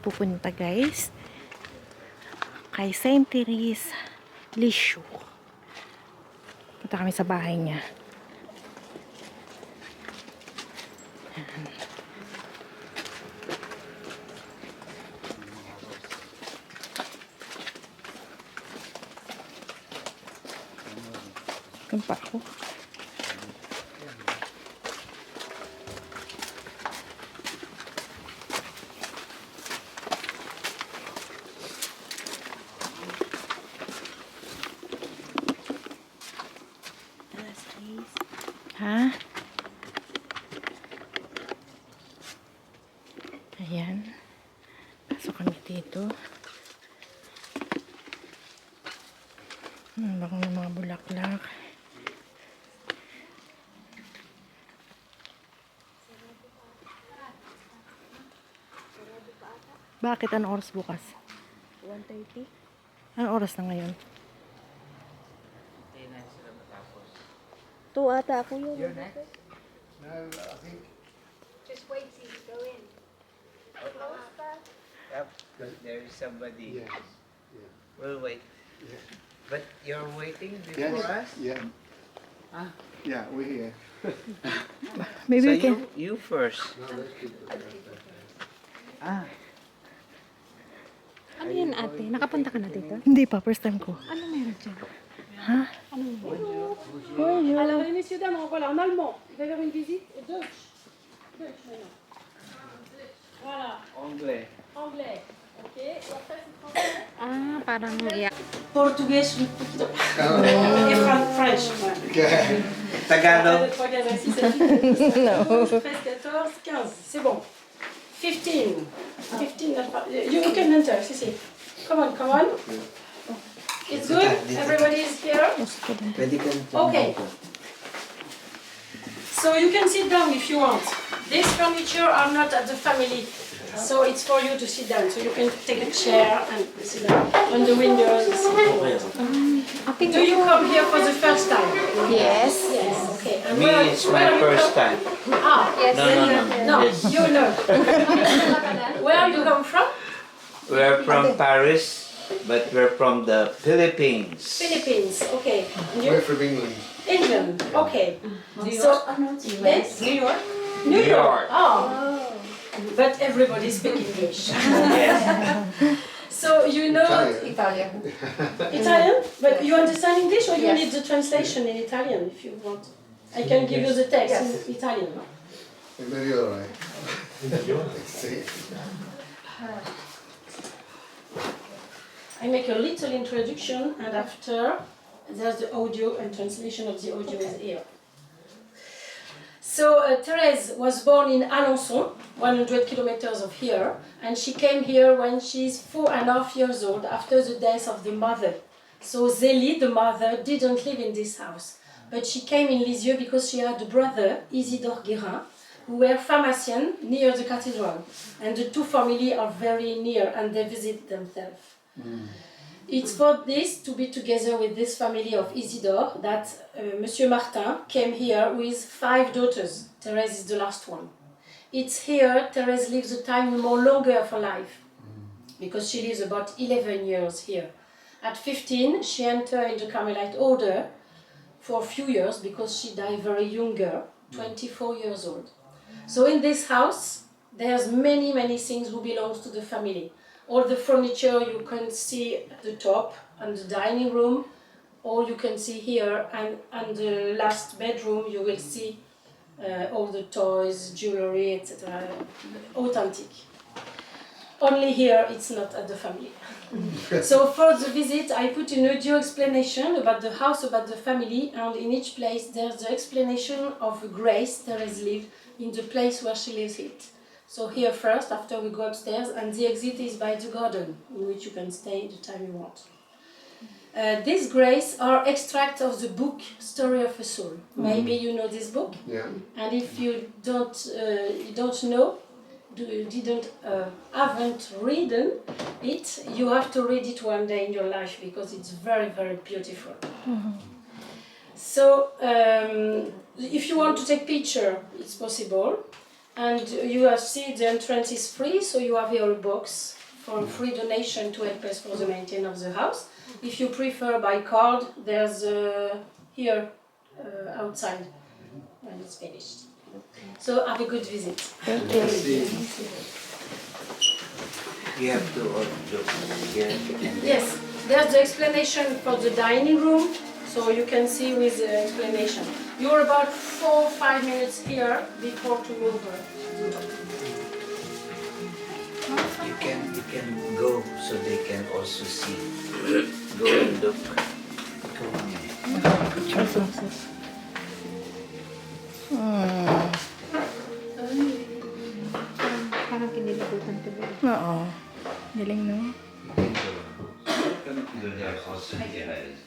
pupunta guys. Kay Saint Therese Lisieux. Punta kami sa bahay niya. Ayan. Doon pa ako. Ha? Ayan. Pasok kami dito. Baka may mga bulaklak. Bakit? Anong oras bukas? 1:30. Anong oras na ngayon? 2 ata ako yun. You're next? No, I think. Just wait till you go in. Yep, there is somebody. Yes. Yeah. We'll wait. Yeah. But you're waiting before us? Yeah. Ah. Yeah, we're here. Maybe So we can... you first. No, let's keep it. Ah. Ano yan ate? Nakapunta ka na dito? Hindi pa, first time ko. Ano meron dyan? Ha? Ano meron? Bonjour. Alors les messieurs dames, voilà, en allemand, il va y avoir une visite Deutsch. Deutsch maintenant. Voilà, Anglais. anglais. Ok, et après c'est français. Ah, parang yeah. Portugais, et French. Okay. Tagalog. 3, 4, 5, 6, 7, 8, 9, 10, 13, 14, 15. C'est bon. 15. 15, you can enter, si. Come on, come on. It's good? Everybody is here? Pwede ka Okay. So you can sit down if you want. These furniture are not at the family, so it's for you to sit down. So you can take a chair and sit down on the windows. Do you come here for the first time? Yes. Yes. Okay. And Me, it's my first time. Ah, Yes. no, Yes. you know. Where you come from? We're from Paris, but we're from the Philippines. Philippines. Okay. And We're you? from England. England. Okay. So, yes. New York? New New York. York. Oh. But everybody speaks English. Yes. So you know Italian. Italian. Italian, but you understand English, or you Yes. need the translation in Italian if you want. I can give you the text Yes. in Italian. Maybe all right. Let's see. I make a little introduction, and after there's the audio and translation of the audio is here. So Therese was born in Alençon, 100 kilometers of here, and she came here when she's 4.5 years old after the death of the mother. So Zélie, the mother, didn't live in this house, but she came in Lisieux because she had a brother, Isidore Guérin, who were pharmacians near the cathedral, and the two families are very near and they visit themselves. It's for this to be together with this family of Isidore that Monsieur Martin came here with 5 daughters. Therese is the last one. It's here Therese lives a time more longer of her life because she lives about 11 years here. At 15, she entered in the Carmelite order for a few years because she died very younger, 24 years old. So in this house, there's many things who belongs to the family. All the furniture you can see at the top and the dining room, all you can see here, and the last bedroom you will see all the toys, jewelry, etc. Authentic. Only here it's not at the family. So for the visit I put an audio explanation about the house, about the family, and in each place there's the explanation of Grace Therese lived in the place where she lives it. So here first, after we go upstairs, and the exit is by the garden, in which you can stay the time you want. These grace are extracts of the book Story of a Soul. Maybe you know this book, Yeah. and if you don't know, haven't read it, you have to read it one day in your life because it's very beautiful. So if you want to take picture, it's possible. And you have see the entrance is free, so you have here a box for free donation to help us for the maintenance of the house. If you prefer by card, there's here outside when it's finished. So have a good visit. You have to look here. Yes, there's the explanation for the dining room, so you can see with the explanation. You're about 4 or 5 minutes here before to move. You can go so they can also see. Go and look. Come on. Parang kinilabutan tuloy. Oo. Galing, no? Welcome to the house of Therese.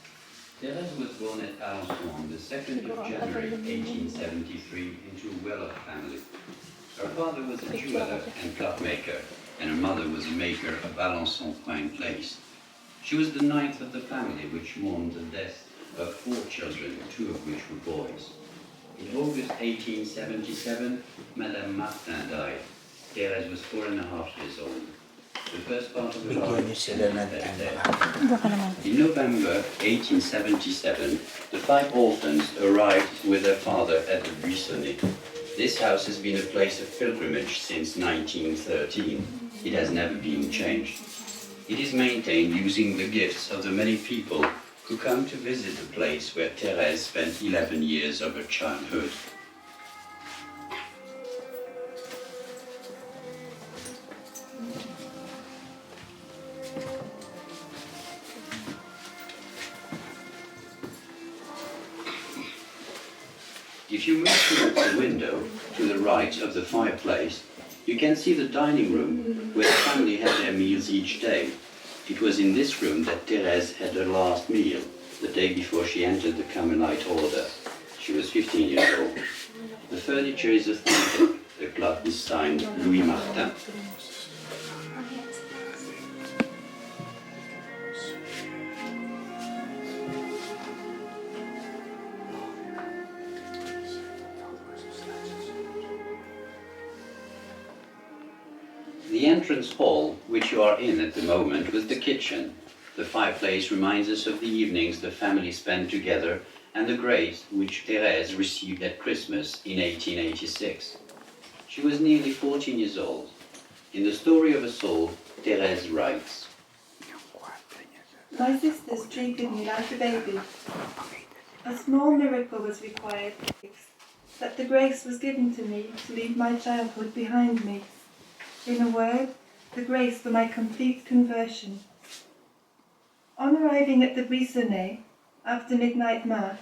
Therese was born at Alençon on the 2nd of January 1873 into a well-off family. Her father was a jeweler and clockmaker, and her mother was a maker of Alençon fine lace. She was the ninth of the family which mourned the death of 4 children, 2 of which were boys. In August 1877, Madame Martin died. Therese was 4.5 years old. The first part of her Bigyan niyo life sila ng in November 1877, the 5 orphans arrived with their father at the Buissonnet. This house has been a place of pilgrimage since 1913. It has never been changed. It is maintained using the gifts of the many people who come to visit the place where Therese spent 11 years of her childhood. If you move towards the window to the right of the fireplace, you can see the dining room where the family had their meals each day. It was in this room that Therese had her last meal, the day before she entered the Carmelite order. She was 15 years old. The furniture is authentic. The clock is signed Louis Martin. The entrance hall, which you are in at the moment, was the kitchen. The fireplace reminds us of the evenings the family spent together and the grace which Therese received at Christmas in 1886. She was nearly 14 years old. In The Story of a Soul, Therese writes, My sisters treated me like a baby. A small miracle was required, that the grace was given to me to leave my childhood behind me. In a word, the grace for my complete conversion. On arriving at the Buissonnet, after midnight mass,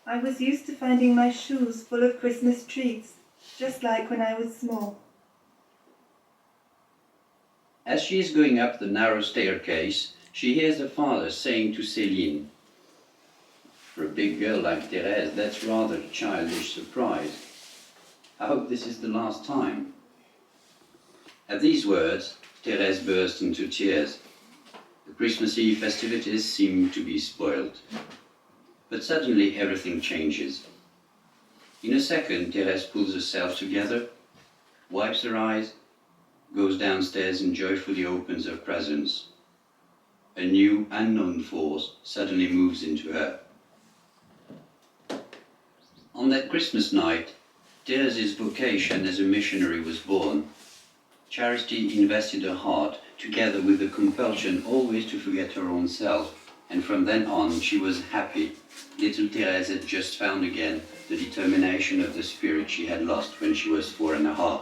I was used to finding my shoes full of Christmas trees, just like when I was small. As she is going up the narrow staircase, she hears her father saying to Céline, "For a big girl like Therese, that's rather a childish surprise. I hope this is the last time." At these words, Therese burst into tears. The Christmas Eve festivities seem to be spoiled. But suddenly everything changes. In a second, Therese pulls herself together, wipes her eyes, goes downstairs and joyfully opens her presents. A new, unknown force suddenly moves into her. On that Christmas night, Therese's vocation as a missionary was born. Charity invested her heart, together with the compulsion always to forget her own self, and from then on she was happy. Little Therese had just found again the determination of the spirit she had lost when she was 4.5.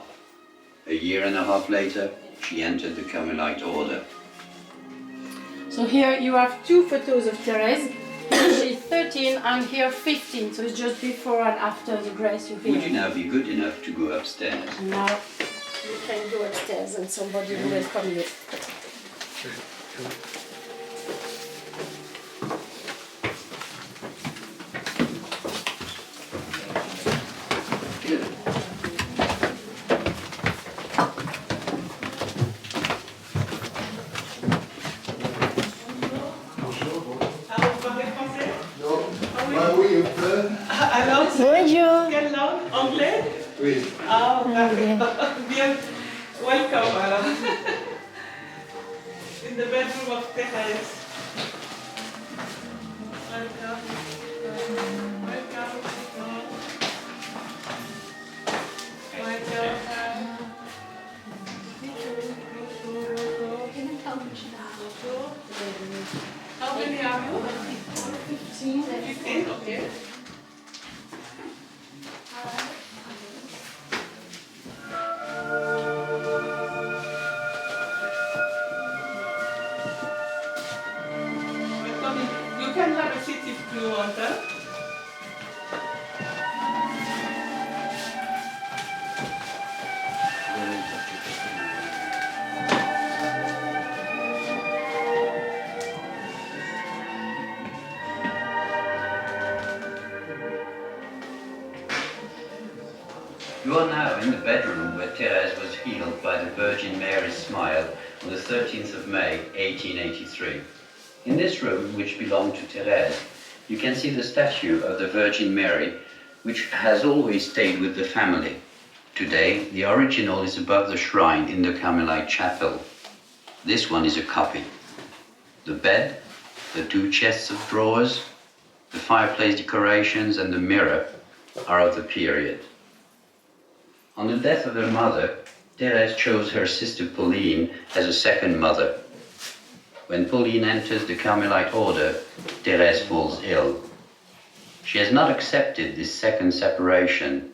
A year and a half later, she entered the Carmelite order. So here you have 2 photos of Therese. Here she's 13 and here 15, so it's just before and after the grace you Would you feel. now be good enough to go upstairs? And now you can go upstairs and somebody will welcome you. Ah oui, un peu. Alors, Bonjour. quelle langue? Anglais? Ah, Okay. bien. Welcome, in the bedroom of Therese. Welcome. Welcome. How many are you? 15. 15, okay. Welcome. You can have a seat if you want. You are now in the bedroom where Therese was healed by the Virgin Mary's smile on the 13th of May, 1883. In this room, which belonged to Therese, you can see the statue of the Virgin Mary, which has always stayed with the family. Today, the original is above the shrine in the Carmelite chapel. This one is a copy. The bed, the two chests of drawers, the fireplace decorations and the mirror are of the period. On the death of her mother, Therese chose her sister Pauline as a second mother. When Pauline enters the Carmelite order, Therese falls ill. She has not accepted this second separation.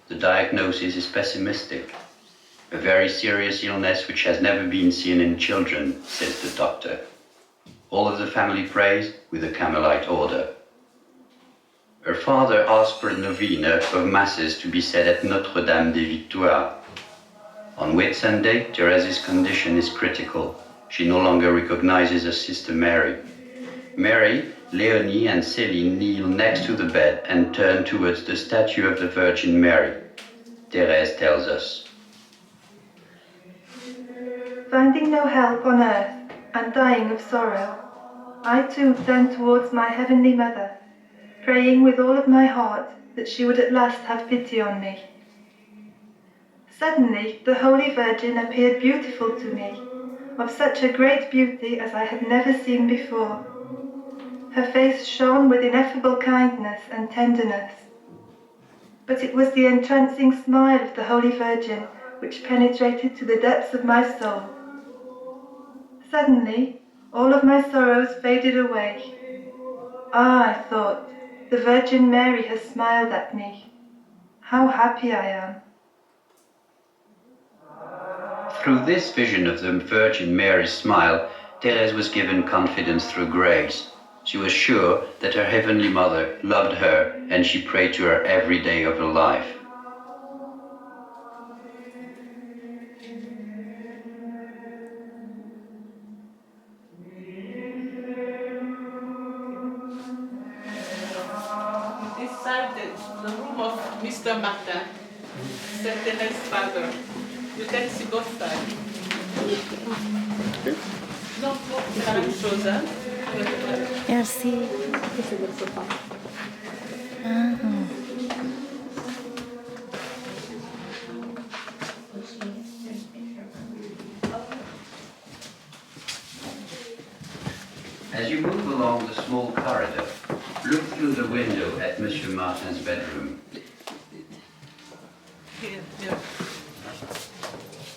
The diagnosis is pessimistic. A very serious illness which has never been seen in children, says the doctor. All of the family prays with the Carmelite order. Her father asked for a novena of masses to be said at Notre-Dame des Victoires. On Whitsunday, Therese's condition is critical. She no longer recognizes her sister Mary. Mary, Leonie and Céline kneel next to the bed and turn towards the statue of the Virgin Mary. Therese tells us. Finding no help on earth and dying of sorrow, I too turned towards my Heavenly Mother, praying with all of my heart that she would at last have pity on me. Suddenly, the Holy Virgin appeared beautiful to me, of such a great beauty as I had never seen before. Her face shone with ineffable kindness and tenderness. But it was the entrancing smile of the Holy Virgin which penetrated to the depths of my soul. Suddenly, all of my sorrows faded away. Ah, I thought, the Virgin Mary has smiled at me. How happy I am. Through this vision of the Virgin Mary's smile, Therese was given confidence through grace. She was sure that her Heavenly Mother loved her and she prayed to her every day of her life. This side, the room of Mr. Martin, c'est Therese's father. You can see both sides. Non, c'est la même chose, hein? Merci. Ah. As you move along the small corridor, look through the window at Monsieur Martin's bedroom. Here.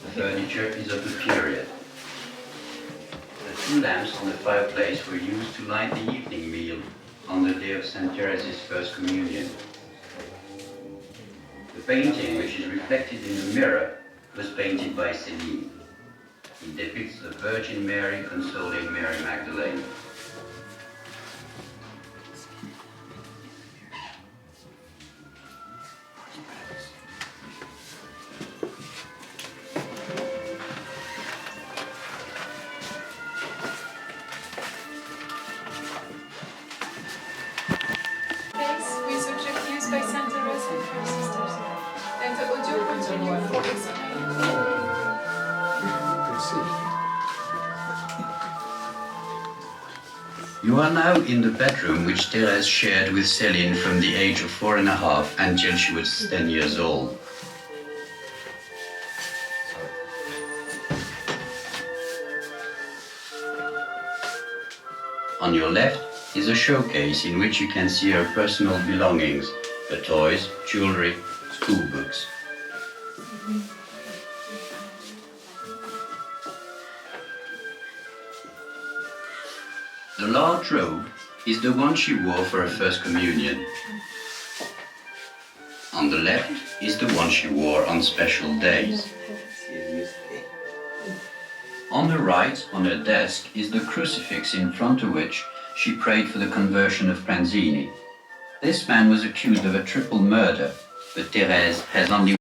The furniture is of the period. The two lamps on the fireplace were used to light the evening meal on the day of St. Therese's First Communion. The painting, which is reflected in the mirror, was painted by Céline. It depicts the Virgin Mary consoling Mary Magdalene. With object used by St. Therese and her sisters, and the audio continued for explaining. You You are now in the bedroom which Therese shared with Céline from the age of 4.5 until she was 10 years old. On your left is a showcase in which you can see her personal belongings, her toys, jewelry, school books. The large robe is the one she wore for her first communion. On the left is the one she wore on special days. On the right, on her desk, is the crucifix in front of which she prayed for the conversion of Panzini. This man was accused of a triple murder, but Therese has only